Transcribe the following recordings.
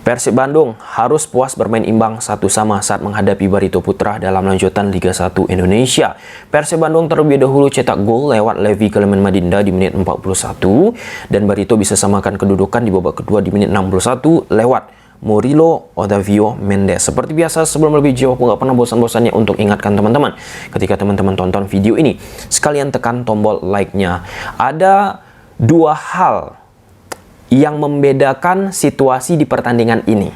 Persib Bandung harus puas bermain imbang 1-1 saat menghadapi Barito Putra dalam lanjutan Liga 1 Indonesia. Persib Bandung terlebih dahulu cetak gol lewat Levi Clement Madinda di menit 41 dan Barito bisa samakan kedudukan di babak kedua di menit 61 lewat Murilo Otavio Mendes. Seperti biasa, sebelum lebih jauh, aku gak pernah bosan-bosannya untuk ingatkan teman-teman, ketika teman-teman tonton video ini, sekalian tekan tombol like-nya. Ada dua hal yang membedakan situasi di pertandingan ini.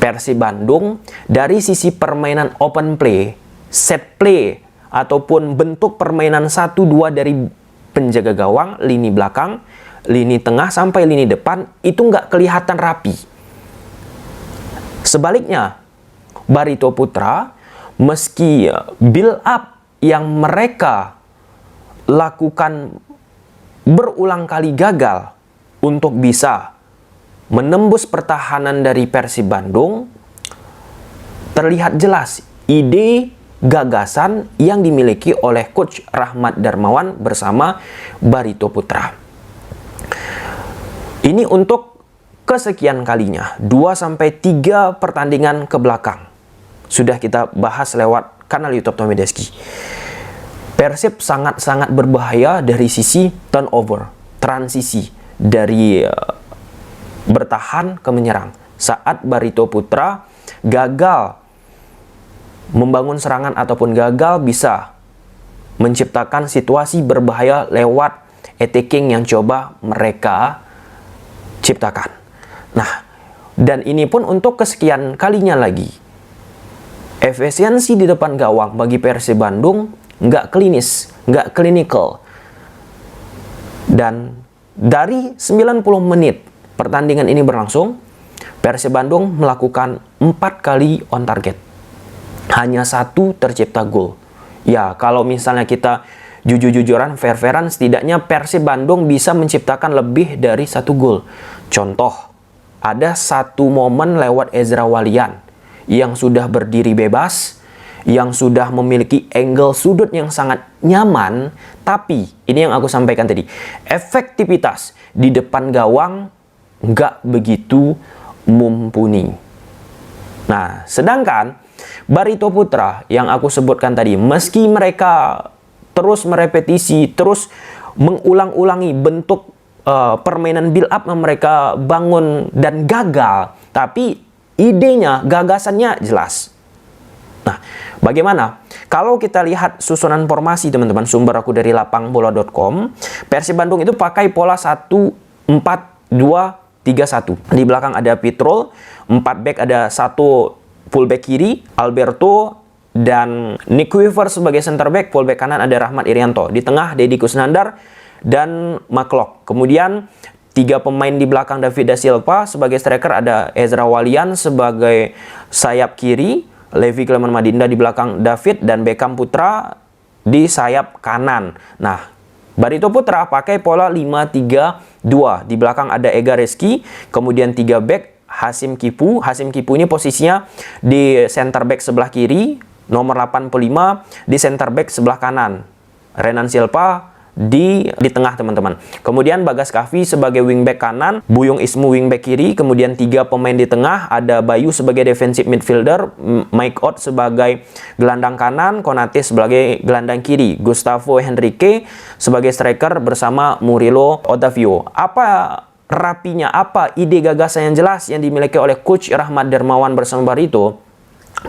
Persib Bandung dari sisi permainan open play, set play, ataupun bentuk permainan 1-2 dari penjaga gawang, lini belakang, lini tengah sampai lini depan, itu nggak kelihatan rapi. Sebaliknya, Barito Putra, meski build up yang mereka lakukan berulang kali gagal untuk bisa menembus pertahanan dari Persib Bandung, terlihat jelas ide gagasan yang dimiliki oleh Coach Rahmat Darmawan bersama Barito Putra. Ini untuk kesekian kalinya, 2-3 pertandingan ke belakang. Sudah kita bahas lewat kanal YouTube Tommy Deski. Persib sangat-sangat berbahaya dari sisi turnover, transisi dari bertahan ke menyerang. Saat Barito Putra gagal membangun serangan ataupun gagal bisa menciptakan situasi berbahaya lewat attacking yang coba mereka ciptakan. Nah, dan ini pun untuk kesekian kalinya lagi. Efisiensi di depan gawang bagi Persib Bandung nggak klinis, nggak clinical. Dan dari 90 menit pertandingan ini berlangsung, Persib Bandung melakukan 4 kali on target. Hanya 1 tercipta gol. Ya, kalau misalnya kita jujur-jujuran, fair-fairan, setidaknya Persib Bandung bisa menciptakan lebih dari 1 gol. Contoh, ada 1 momen lewat Ezra Walian yang sudah berdiri bebas, yang sudah memiliki angle sudut yang sangat nyaman, tapi ini yang aku sampaikan tadi, efektivitas di depan gawang nggak begitu mumpuni. Nah, sedangkan Barito Putra yang aku sebutkan tadi, meski mereka terus merepetisi, terus mengulang-ulangi bentuk permainan build up yang mereka bangun dan gagal, tapi idenya, gagasannya jelas. Nah, bagaimana? Kalau kita lihat susunan formasi, teman-teman, sumber aku dari lapangbola.com, Persib Bandung itu pakai pola 1-4-2-3-1. Di belakang ada Pitrol, 4 back ada 1 fullback kiri, Alberto, dan Nick Weaver sebagai center back, fullback kanan ada Rahmat Irianto. Di tengah, Deddy Kusnandar dan McLeod. Kemudian 3 pemain di belakang David Da Silva sebagai striker, ada Ezra Walian sebagai sayap kiri, Levi Clement Madinda di belakang David, dan Beckham Putra di sayap kanan. Nah, Barito Putra pakai pola 5-3-2. Di belakang ada Ega Reski, kemudian 3 back Hasim Kipu. Hasim Kipu ini posisinya di center back sebelah kiri, nomor 85 di center back sebelah kanan. Renan Silva di tengah, teman-teman. Kemudian Bagas Kahvi sebagai wingback kanan, Buyung Ismu wingback kiri, kemudian 3 pemain di tengah, ada Bayu sebagai defensive midfielder, Mike Ott sebagai gelandang kanan, Konate sebagai gelandang kiri, Gustavo Henrique sebagai striker bersama Murilo Otavio. Apa rapinya, apa ide gagasan yang jelas yang dimiliki oleh Coach Rahmat Darmawan bersama Barito?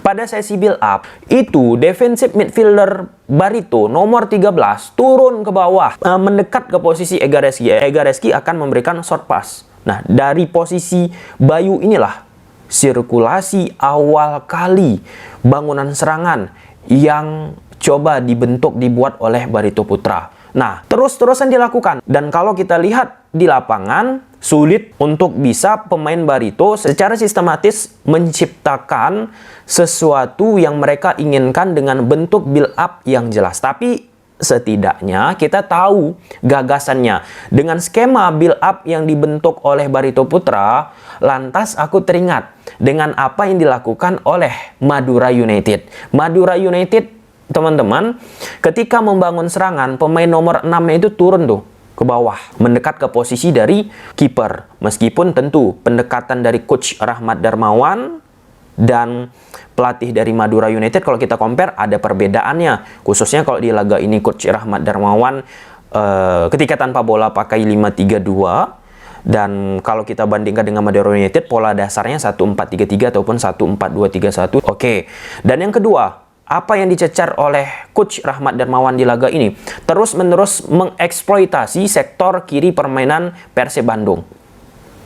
Pada sesi build up, itu defensive midfielder Barito nomor 13 turun ke bawah, mendekat ke posisi Ega Reski. Ega Reski akan memberikan short pass. Nah, dari posisi Bayu inilah sirkulasi awal kali bangunan serangan yang coba dibuat oleh Barito Putra. Nah, terus-terusan dilakukan. Dan kalau kita lihat di lapangan, sulit untuk bisa pemain Barito secara sistematis menciptakan sesuatu yang mereka inginkan dengan bentuk build up yang jelas. Tapi setidaknya kita tahu gagasannya. Dengan skema build up yang dibentuk oleh Barito Putra, lantas aku teringat dengan apa yang dilakukan oleh Madura United. Madura United, teman-teman, ketika membangun serangan, pemain nomor 6 itu turun tuh. ke bawah, mendekat ke posisi dari kiper. Meskipun tentu pendekatan dari Coach Rahmat Darmawan dan pelatih dari Madura United kalau kita compare ada perbedaannya. Khususnya kalau di laga ini Coach Rahmat Darmawan ketika tanpa bola pakai 5-3-2. Dan kalau kita bandingkan dengan Madura United, pola dasarnya 1-4-3-3 ataupun 1-4-2-3-1. Oke. Dan yang kedua, apa yang dicecar oleh Coach Rahmat Darmawan di laga ini? Terus-menerus mengeksploitasi sektor kiri permainan Persib Bandung.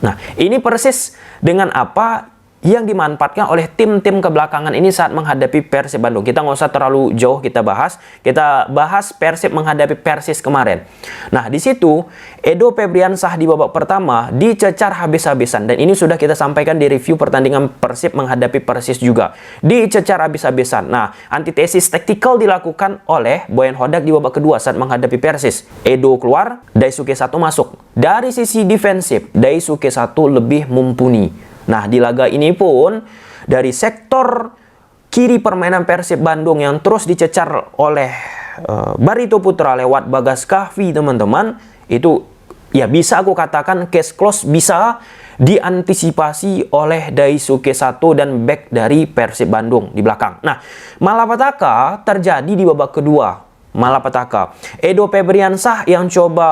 Nah, ini persis dengan apa yang dimanfaatkan oleh tim-tim kebelakangan ini saat menghadapi Persib Bandung. Kita nggak usah terlalu jauh kita bahas. Kita bahas Persib menghadapi Persis kemarin. Nah, di situ Edo Febriansah di babak pertama dicecar habis-habisan. Dan ini sudah kita sampaikan di review pertandingan Persib menghadapi Persis juga. Dicecar habis-habisan. Nah, antitesis taktikal dilakukan oleh Boyan Hodak di babak kedua saat menghadapi Persis. Edo keluar, Daisuke Sato masuk. Dari sisi defensif, Daisuke Sato lebih mumpuni. Nah, di laga ini pun dari sektor kiri permainan Persib Bandung yang terus dicecar oleh Barito Putra lewat Bagas Kahvi, teman-teman, itu ya bisa aku katakan case close, bisa diantisipasi oleh Daisuke Sato dan back dari Persib Bandung di belakang. Nah, malapetaka terjadi di babak kedua. Malapetaka. Edo Febriansah yang coba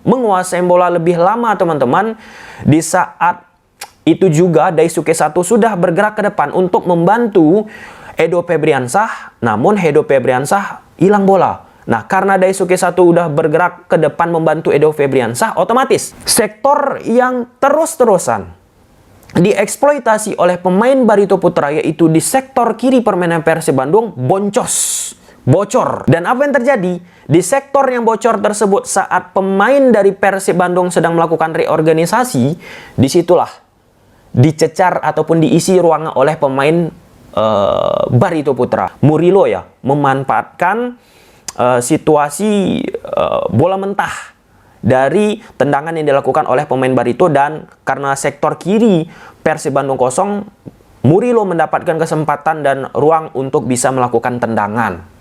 menguasai bola lebih lama, teman-teman, di saat itu juga Daisuke Sato sudah bergerak ke depan untuk membantu Edo Febriansah, namun Edo Febriansah hilang bola. Nah, karena Daisuke Sato udah bergerak ke depan membantu Edo Febriansah, otomatis sektor yang terus-terusan dieksploitasi oleh pemain Barito Putra, yaitu di sektor kiri permainan Persib Bandung, bocor. Dan apa yang terjadi? Di sektor yang bocor tersebut saat pemain dari Persib Bandung sedang melakukan reorganisasi, disitulah dicecar ataupun diisi ruangnya oleh pemain Barito Putra. Murilo ya memanfaatkan situasi bola mentah dari tendangan yang dilakukan oleh pemain Barito, dan karena sektor kiri Persib Bandung kosong, Murilo mendapatkan kesempatan dan ruang untuk bisa melakukan tendangan.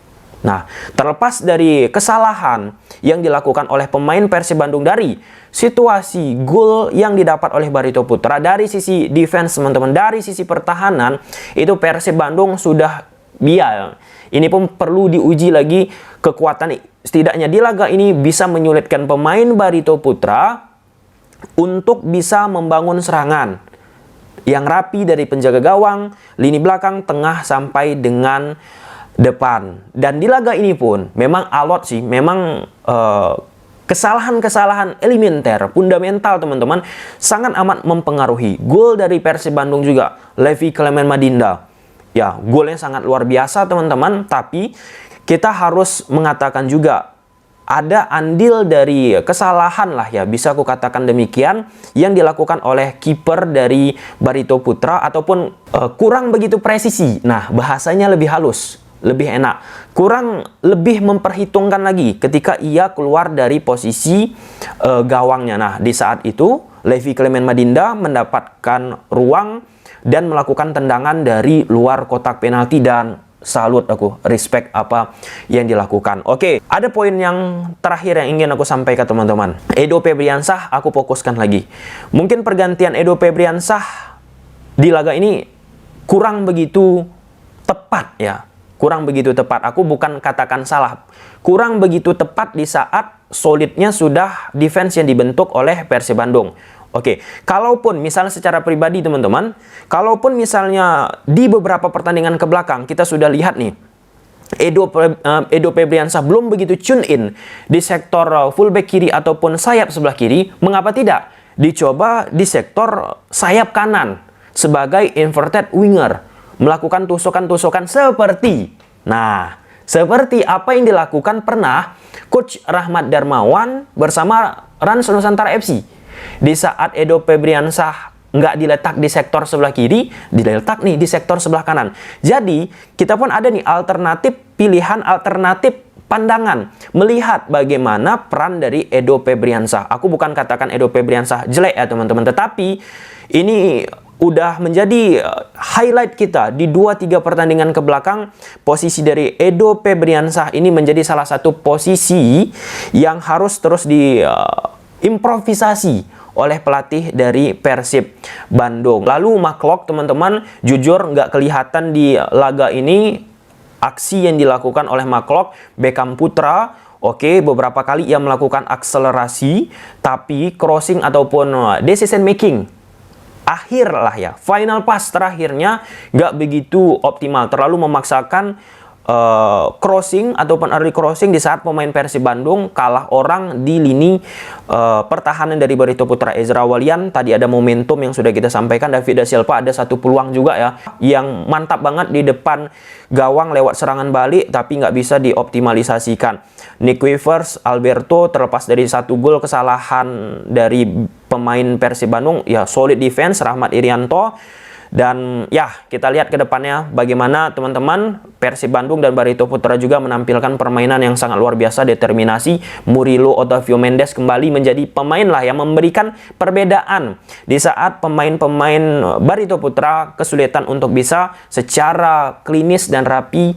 Nah, terlepas dari kesalahan yang dilakukan oleh pemain Persib Bandung dari situasi gol yang didapat oleh Barito Putra, dari sisi defense, teman-teman, dari sisi pertahanan, itu Persib Bandung sudah ini pun perlu diuji lagi kekuatan. Setidaknya di laga ini bisa menyulitkan pemain Barito Putra untuk bisa membangun serangan yang rapi dari penjaga gawang, lini belakang, tengah, sampai dengan depan. Dan di laga ini pun memang alot sih, memang kesalahan-kesalahan elementer, fundamental, teman-teman, sangat amat mempengaruhi. Gol dari Persib Bandung juga, Levi Clement Madinda. Ya, golnya sangat luar biasa, teman-teman, tapi kita harus mengatakan juga ada andil dari kesalahan lah ya, bisa aku katakan demikian, yang dilakukan oleh kiper dari Barito Putra, ataupun kurang begitu presisi. Nah, bahasanya lebih halus, lebih enak, kurang lebih memperhitungkan lagi ketika ia keluar dari posisi gawangnya. Nah, di saat itu Levi Clement Madinda mendapatkan ruang dan melakukan tendangan dari luar kotak penalti, dan salut aku, respect apa yang dilakukan. Oke, ada poin yang terakhir yang ingin aku sampaikan, teman-teman. Edo Febriansah aku fokuskan lagi. Mungkin pergantian Edo Febriansah di laga ini kurang begitu tepat ya. Kurang begitu tepat. Aku bukan katakan salah. Kurang begitu tepat di saat solidnya sudah defense yang dibentuk oleh Persib Bandung. Oke, kalaupun misalnya secara pribadi, teman-teman, kalaupun misalnya di beberapa pertandingan ke belakang kita sudah lihat nih, Edo Febriansah belum begitu tune in di sektor fullback kiri ataupun sayap sebelah kiri, mengapa tidak dicoba di sektor sayap kanan sebagai inverted winger, melakukan tusukan-tusukan seperti apa yang dilakukan pernah Coach Rahmat Darmawan bersama Rans Nusantara FC. Di saat Edo Febriansah nggak diletak di sektor sebelah kiri, diletak nih di sektor sebelah kanan. Jadi kita pun ada nih alternatif pilihan, alternatif pandangan melihat bagaimana peran dari Edo Febriansah. Aku bukan katakan Edo Febriansah jelek ya, teman-teman, tetapi ini udah menjadi highlight kita di 2-3 pertandingan ke belakang. Posisi dari Edo Febriansah ini menjadi salah satu posisi yang harus terus diimprovisasi oleh pelatih dari Persib Bandung. Lalu McLock, teman-teman, jujur nggak kelihatan di laga ini aksi yang dilakukan oleh McLock. Beckham Putra, oke, beberapa kali ia melakukan akselerasi, tapi crossing ataupun decision making akhir lah ya, final pass terakhirnya nggak begitu optimal, terlalu memaksakan crossing ataupun early crossing di saat pemain Persib Bandung kalah orang di lini pertahanan dari Barito Putra. Ezra Walian, tadi ada momentum yang sudah kita sampaikan. David da Silva ada satu peluang juga ya, yang mantap banget di depan gawang lewat serangan balik, tapi nggak bisa dioptimalisasikan. Nick Weavers, Alberto, terlepas dari satu gol kesalahan dari pemain Persib Bandung, ya solid defense Rahmat Irianto. Dan ya, kita lihat ke depannya bagaimana teman-teman Persib Bandung dan Barito Putra juga menampilkan permainan yang sangat luar biasa, determinasi. Murilo Otavio Mendes kembali menjadi pemain lah yang memberikan perbedaan di saat pemain-pemain Barito Putra kesulitan untuk bisa secara klinis dan rapi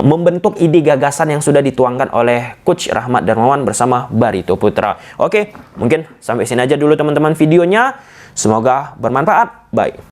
membentuk ide gagasan yang sudah dituangkan oleh Coach Rahmat Darmawan bersama Barito Putra. Oke, mungkin sampai sini aja dulu teman-teman videonya. Semoga bermanfaat. Bye.